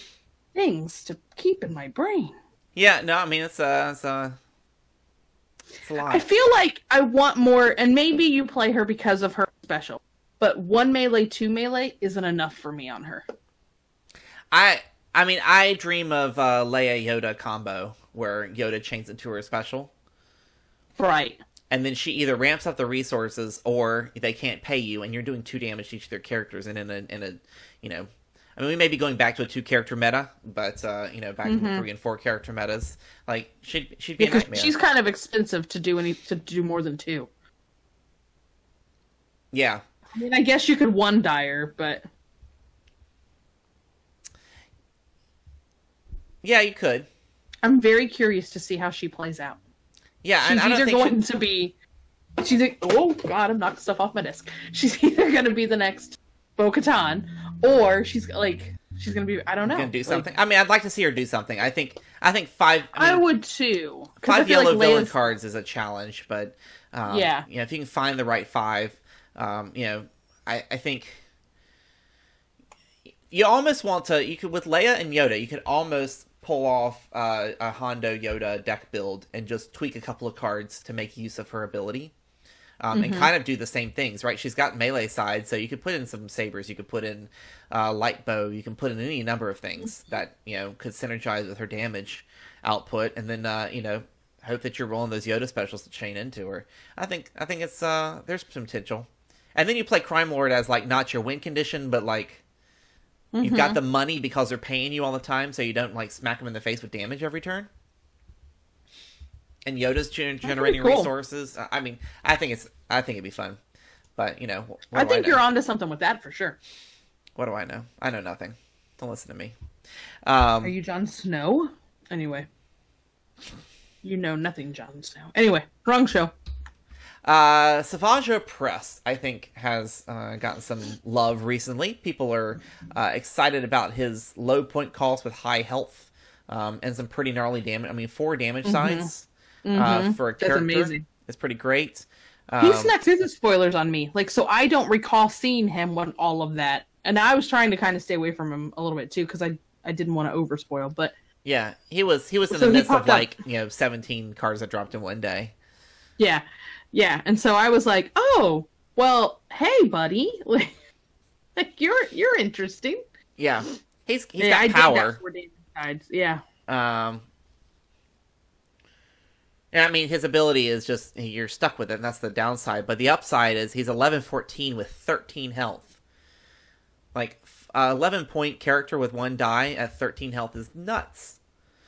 things to keep in my brain. Yeah, no, I mean, it's a lot. I feel like I want more, and maybe you play her because of her special, but 1 melee, 2 melee isn't enough for me on her. I mean, I dream of Leia Yoda combo where Yoda chains into her special. Right. And then she either ramps up the resources or they can't pay you, and you're doing 2 damage to each of their characters. And in a you know, I mean, we may be going back to a 2-character meta, but you know, back in the 3 and 4 character metas, like she'd be a nightmare. She's kind of expensive to do more than 2. Yeah. I mean, I guess you could 1-die her, but yeah, you could. I'm very curious to see how she plays out. Yeah, she's and I don't either think going to be. She's like, oh god, I'm knocking stuff off my desk. She's either going to be the next Bo-Katan, or she's going to be. I don't know. Gonna do something. I mean, I'd like to see her do something. I think 5. I would too. 5 yellow villain cards is a challenge, but yeah, you know, if you can find the right 5, you know, I think you almost want to. You could with Leia and Yoda, you could almost pull off a Hondo Yoda deck build and just tweak a couple of cards to make use of her ability. And kind of do the same things, right? She's got melee side, so you could put in some sabers, you could put in light bow, you can put in any number of things that, you know, could synergize with her damage output, and then you know, hope that you're rolling those Yoda specials to chain into her. I think it's there's some potential. And then you play Crime Lord as like not your win condition, but like you've got the money because they're paying you all the time, so you don't like smack them in the face with damage every turn. And Yoda's generating resources. I mean, I think it'd be fun, but you know, I think you're onto something with that for sure. What do I know? I know nothing. Don't listen to me. Are you Jon Snow? Anyway, you know nothing, Jon Snow. Anyway, wrong show. Savage Press, I think, has gotten some love recently. People are excited about his low point cost with high health and some pretty gnarly damage. I mean, 4 damage sides for a character. That's amazing. It's pretty great. He snacks his spoilers on me, like, so I don't recall seeing him when all of that. And I was trying to kind of stay away from him a little bit too, because I didn't want to overspoil. But yeah, he was in the midst of like 17 cards that dropped in one day. Yeah. Yeah, and so I was like, "Oh, well, hey, buddy, like you're interesting." Yeah, he's got power. Yeah. Yeah, I mean, his ability is just you're stuck with it, and that's the downside. But the upside is he's 11-14 with 13 health. Like 11-point character with 1 die at 13 health is nuts.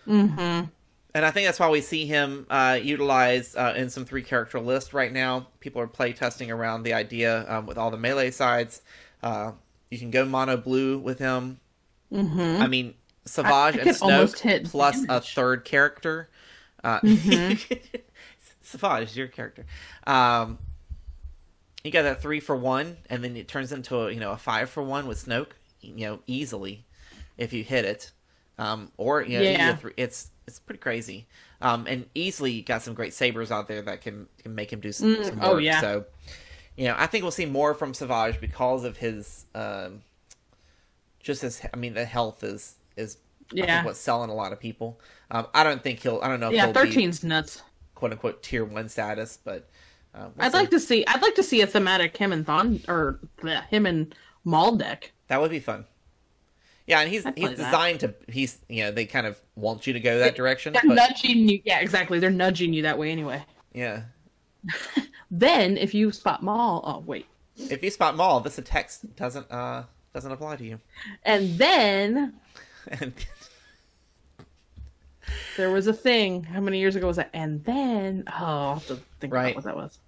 Mm-hmm. And I think that's why we see him utilized in some 3-character lists right now. People are play testing around the idea with all the melee sides. You can go mono blue with him. Mm-hmm. I mean, Savage and Snoke plus damage. A 3rd character. Savage is your character. You got that 3-for-1, and then it turns into a 5-for-1 with Snoke. You know, easily if you hit it. Or it's pretty crazy. And easily got some great sabers out there that can make him do some work. Oh, yeah. So, you know, I think we'll see more from Savage because of his the health is I think what's selling a lot of people. I don't know if he'll 13's nuts. Quote unquote tier 1 status, but I'd like to see a thematic him and Maul deck. That would be fun. Yeah, and he's designed to. They kind of want you to go that direction. They're nudging you. Yeah, exactly. They're nudging you that way anyway. Yeah. Then, if you spot Maul, oh wait. If you spot Maul, this text doesn't apply to you. And then there was a thing. How many years ago was that? And then I'll have to think about what that was.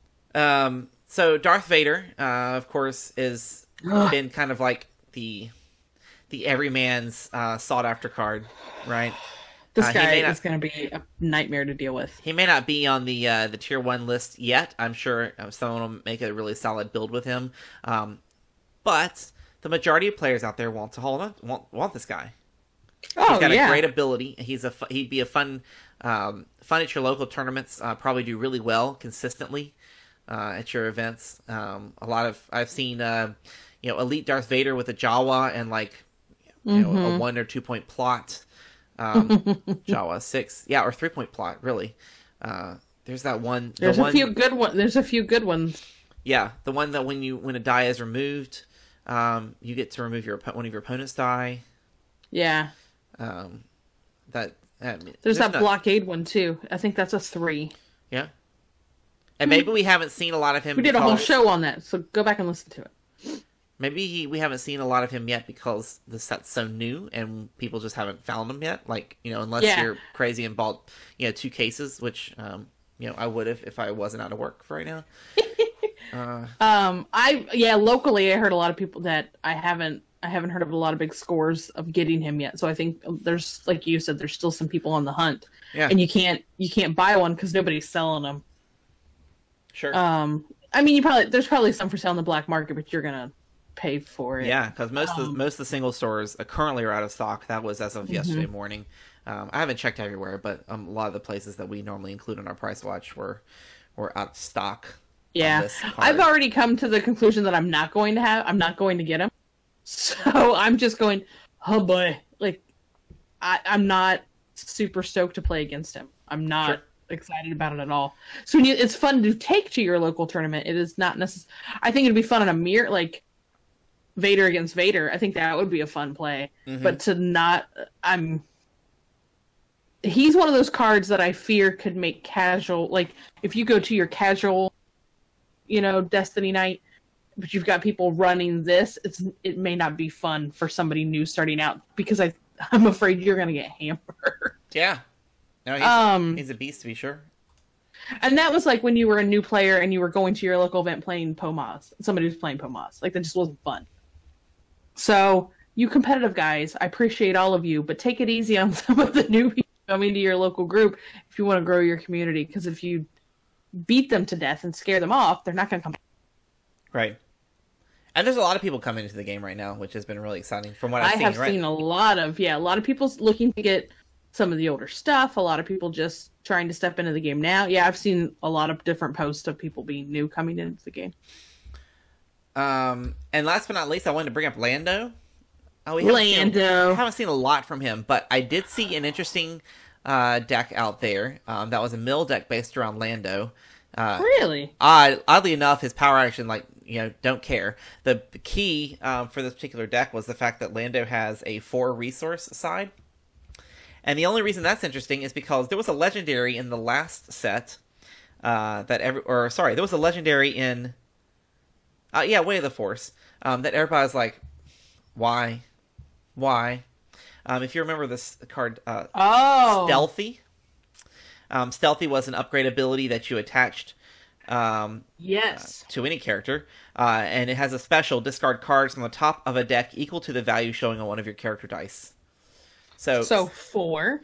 So Darth Vader, of course, is been kind of like the everyman's sought after card, right? This guy is going to be a nightmare to deal with. He may not be on the tier 1 list yet. I'm sure someone will make a really solid build with him. But the majority of players out there want this guy. Oh, he's got a great ability. He'd be a fun at your local tournaments. Probably do really well consistently at your events. I've seen elite Darth Vader with a Jawa and like a 1 or 2 point plot. Jawa 6, or 3 point plot. Really, there's that one. There's a few good ones. There's a few good ones. Yeah, the one that when a die is removed, you get to remove one of your opponent's die. Yeah. There's that blockade one too. I think that's a 3. Yeah. And maybe we haven't seen a lot of him. We did a whole show on that, so go back and listen to it. Maybe we haven't seen a lot of him yet because the set's so new and people just haven't found him yet. Like, unless you're crazy and bought, 2 cases, which, I would have if I wasn't out of work for right now. Locally I heard a lot of people that I haven't heard of a lot of big scores of getting him yet. So I think there's, like you said, there's still some people on the hunt. Yeah. And you can't buy one because nobody's selling them. Sure. There's probably some for sale in the black market, but you're gonna pay for it. Yeah, because most of the single stores currently are out of stock. That was as of yesterday morning. I haven't checked everywhere, but a lot of the places that we normally include in our price watch were out of stock. Yeah, I've already come to the conclusion that I'm not going to get him. So I'm just going, oh boy, like I'm not super stoked to play against him. I'm not excited about it at all. So it's fun to take to your local tournament. It is not necessary. I think it'd be fun on a mirror, like Vader against Vader. I think that would be a fun play. But to not, he's one of those cards that I fear could make casual, like if you go to your casual, Destiny night, but you've got people running this, it may not be fun for somebody new starting out because I'm afraid you're going to get hammered. Yeah. No, he's a beast to be sure. And that was like when you were a new player and you were going to your local event playing Pomaz. Somebody was playing Pomaz. Like, that just wasn't fun. So, you competitive guys, I appreciate all of you, but take it easy on some of the newbies coming to your local group if you want to grow your community. Because if you beat them to death and scare them off, they're not going to come. Right. And there's a lot of people coming into the game right now, which has been really exciting from what I've seen. I have seen a lot of people looking to get some of the older stuff, a lot of people just trying to step into the game now. Yeah, I've seen a lot of different posts of people being new coming into the game. And last but not least, I wanted to bring up Lando. I haven't seen a lot from him, but I did see an interesting deck out there. That was a mill deck based around Lando. Really? Oddly enough, his power action, don't care. The key for this particular deck was the fact that Lando has a 4 resource side. And the only reason that's interesting is because there was a legendary in the last set there was a legendary in Way of the Force that everybody's like, why? If you remember this card, Stealthy. Stealthy was an upgrade ability that you attached to any character, and it has a special discard cards on the top of a deck equal to the value showing on one of your character dice. So 4.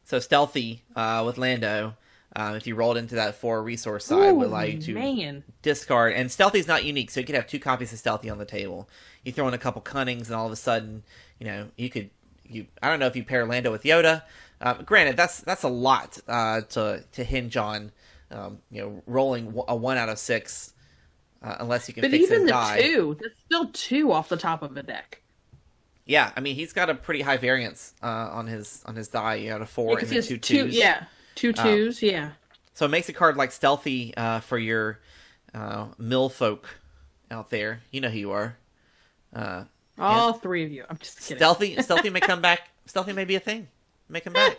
So Stealthy with Lando, if you rolled into that 4 resource side, would allow you to discard. And Stealthy's not unique, so you could have 2 copies of Stealthy on the table. You throw in a couple Cunnings, and all of a sudden, you could. I don't know if you pair Lando with Yoda. Granted, that's a lot to hinge on. Rolling a 1 out of 6, unless you can fix his die. But even the 2, that's still 2 off the top of a deck. Yeah, I mean, he's got a pretty high variance on his die. You got a 4 and then 2 2s. Yeah, 2 2s, yeah. So it makes a card like Stealthy for your mill folk out there. You know who you are. All 3 of you. I'm just kidding. Stealthy may come back. Stealthy may be a thing. Make him back.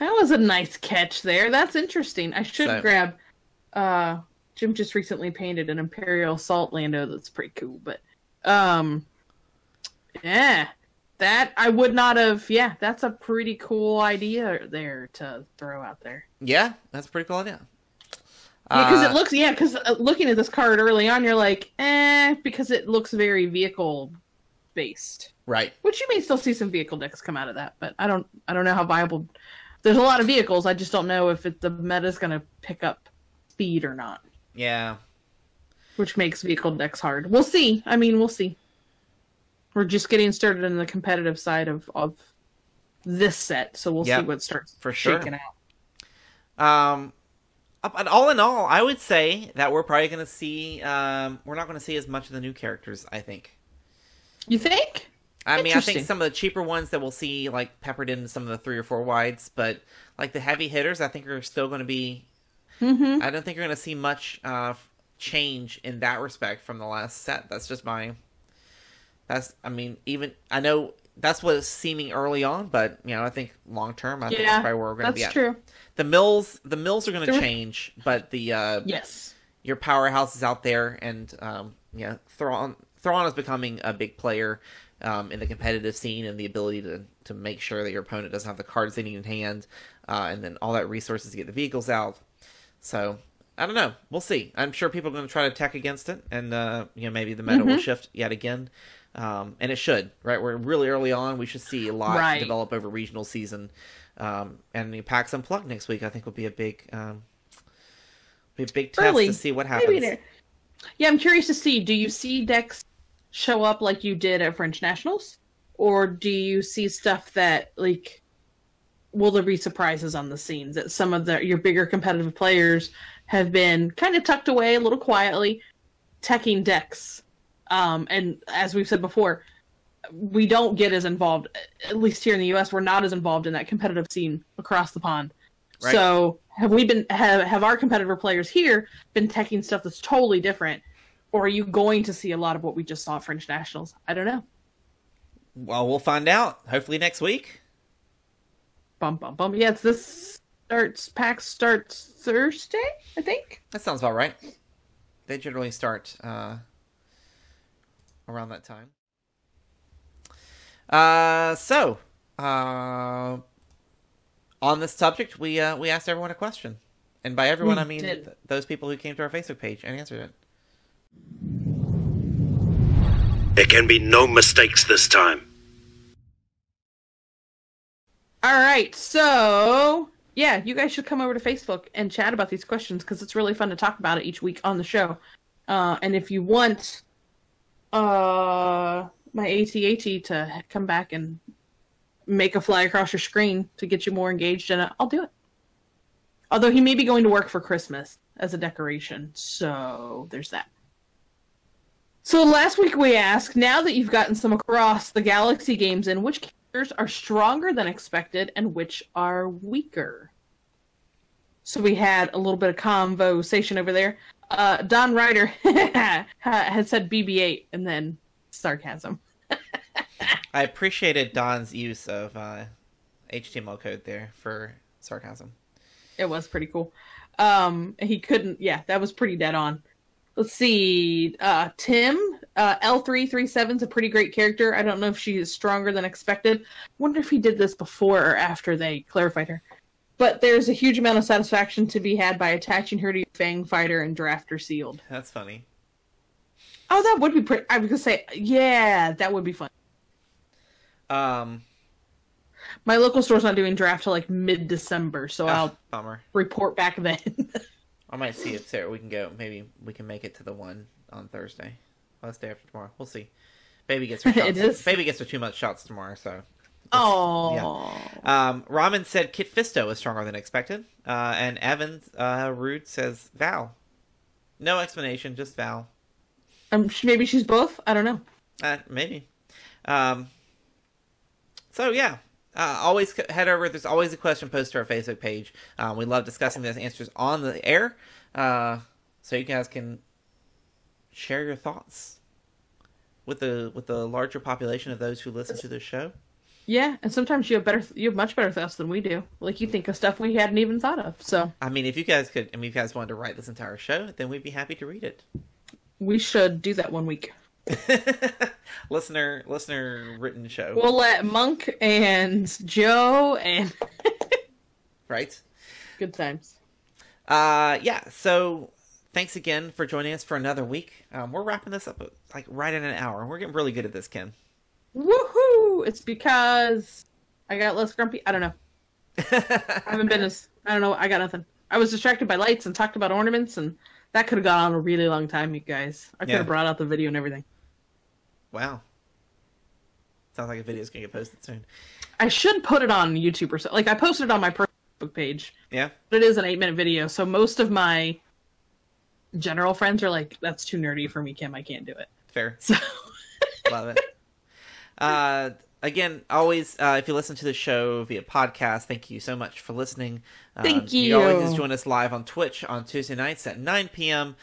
That was a nice catch there. That's interesting. I should grab... Jim just recently painted an Imperial Assault Lando that's pretty cool, but... Yeah, that I would not have. Yeah, that's a pretty cool idea there to throw out there. Yeah, that's a pretty cool idea. Because it looks. Yeah, because looking at this card early on, you're like, because it looks very vehicle based. Right. Which you may still see some vehicle decks come out of that, but I don't know how viable. There's a lot of vehicles. I just don't know if the meta's going to pick up speed or not. Yeah. Which makes vehicle decks hard. We'll see. I mean, we'll see. We're just getting started in the competitive side of this set, so we'll see what starts shaking out. But all in all, I would say that we're probably going to see... we're not going to see as much of the new characters, I think. You think? I mean, I think some of the cheaper ones that we'll see, like, peppered in some of the 3 or 4 wides, but, like, the heavy hitters, I think are still going to be... Mm-hmm. I don't think you're going to see much change in that respect from the last set. That's just my... I know that's what it's seeming early on, but I think long term, I think that's probably where we're going to be at. That's true. The mills are going to change, but the yes, your powerhouses out there, and Thrawn is becoming a big player in the competitive scene, and the ability to make sure that your opponent doesn't have the cards they need in hand, and then all that resources to get the vehicles out. So I don't know. We'll see. I'm sure people are going to try to attack against it, and maybe the meta will shift yet again. And it should, right? We're really early on. We should see a lot develop over regional season. And the PAX Unplugged next week, I think, will be a big test to see what happens. Yeah, I'm curious to see. Do you see decks show up like you did at French Nationals, or do you see stuff that will there be surprises on the scenes that some of your bigger competitive players have been kind of tucked away a little quietly, teching decks? And as we've said before, we don't get as involved, at least here in the U.S., we're not as involved in that competitive scene across the pond. Right. So have our competitor players here been teching stuff that's totally different, or are you going to see a lot of what we just saw at French Nationals? I don't know. Well, we'll find out. Hopefully next week. Bum, bum, bum. Yeah, PAX starts Thursday, I think. That sounds about right. They generally start around that time. On this subject, we asked everyone a question. And by everyone, I mean those people who came to our Facebook page and answered it. There can be no mistakes this time. All right, so yeah, you guys should come over to Facebook and chat about these questions because it's really fun to talk about it each week on the show. And if you want my AT-AT to come back and make a fly across your screen to get you more engaged in it, I'll do it. Although he may be going to work for Christmas as a decoration, so there's that. So last week we asked, now that you've gotten some across the Galaxy games in, which characters are stronger than expected and which are weaker? So we had a little bit of conversation over there. Don Ryder had said BB-8 and then sarcasm. I appreciated Don's use of HTML code there for sarcasm. It was pretty cool. He couldn't, that was pretty dead on. Let's see, Tim, L337 is a pretty great character. I don't know if she is stronger than expected. Wonder if he did this before or after they clarified her. But there's a huge amount of satisfaction to be had by attaching her to your Fang Fighter and draft her sealed. That's funny. Oh, that would be pretty... I was going to say, yeah, that would be fun. My local store's not doing draft till mid-December, so I'll report back then. I might see if Sarah, we can go. Maybe we can make it to the one on Thursday. Well, that's day after tomorrow. We'll see. Baby gets her shots. Baby gets her 2 month shots tomorrow, so. Oh. Yeah. Ramen said Kit Fisto is stronger than expected. And Evan Rude says Val. No explanation, just Val. Maybe she's both? I don't know. Maybe. So, yeah. Always head over. There's always a question posted to our Facebook page. We love discussing those answers on the air. So you guys can share your thoughts with the larger population of those who listen to the show. Yeah, and sometimes you have much better thoughts than we do. You think of stuff we hadn't even thought of. So I mean, if you guys wanted to write this entire show, then we'd be happy to read it. We should do that one week. listener written show. We'll let Monk and Joe and right. Good times. Yeah. So thanks again for joining us for another week. We're wrapping this up right in an hour. We're getting really good at this, Ken. Woohoo! It's because I got less grumpy. I don't know. I haven't been I don't know. I got nothing. I was distracted by lights and talked about ornaments, and that could have gone on a really long time, you guys. I could have brought out the video and everything. Wow. Sounds like a video's gonna get posted soon. I should put it on YouTube or so. I posted it on my personal page. Yeah. But it is an 8-minute video, so most of my general friends are like, that's too nerdy for me, Kim. I can't do it. Fair. So love it. Again, always, if you listen to the show via podcast, thank you so much for listening. Thank you. You always join us live on Twitch on Tuesday nights at 9 p.m.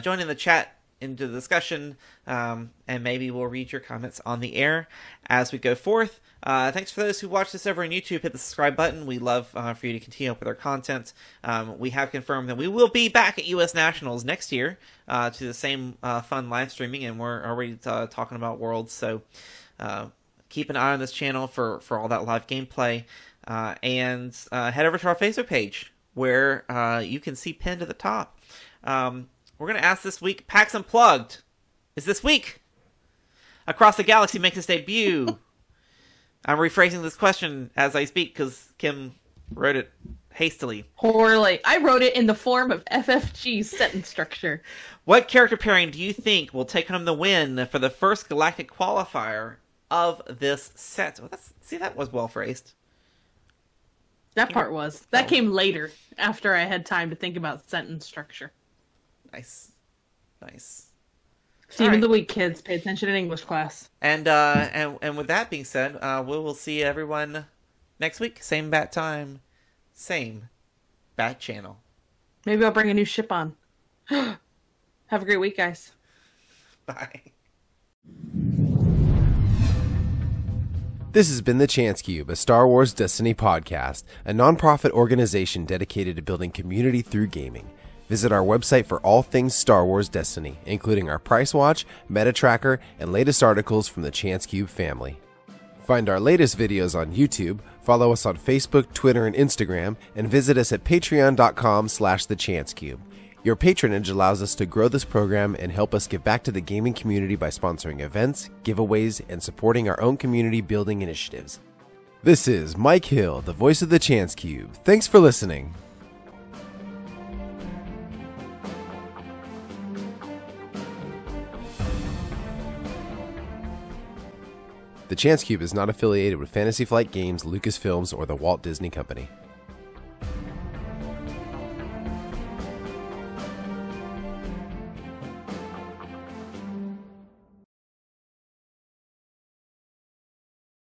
Join in the chat into the discussion, and maybe we'll read your comments on the air as we go forth. Thanks for those who watch this over on YouTube. Hit the subscribe button. We love for you to continue up with our content. We have confirmed that we will be back at U.S. Nationals next year to the same fun live streaming, and we're already talking about Worlds, so keep an eye on this channel for all that live gameplay, and head over to our Facebook page where you can see pinned at the top. We're going to ask this week, PAX Unplugged is this week. Across the Galaxy makes its debut. I'm rephrasing this question as I speak because Kim wrote it hastily. Poorly. I wrote it in the form of FFG sentence structure. What character pairing do you think will take home the win for the first Galactic qualifier of this set? Well, that was well phrased. That part was. That came later, after I had time to think about sentence structure. Nice. Theme of the week, kids. Pay attention in English class. And with that being said, we will see everyone next week. Same bat time, same bat channel. Maybe I'll bring a new ship on. Have a great week, guys. Bye. This has been The Chance Cube, a Star Wars Destiny podcast, a non-profit organization dedicated to building community through gaming. Visit our website for all things Star Wars Destiny, including our price watch, meta tracker, and latest articles from the Chance Cube family. Find our latest videos on YouTube, follow us on Facebook, Twitter, and Instagram, and visit us at patreon.com/thechancecube. Your patronage allows us to grow this program and help us give back to the gaming community by sponsoring events, giveaways, and supporting our own community building initiatives. This is Mike Hill, the voice of the Chance Cube. Thanks for listening. The Chance Cube is not affiliated with Fantasy Flight Games, Lucasfilms, or the Walt Disney Company.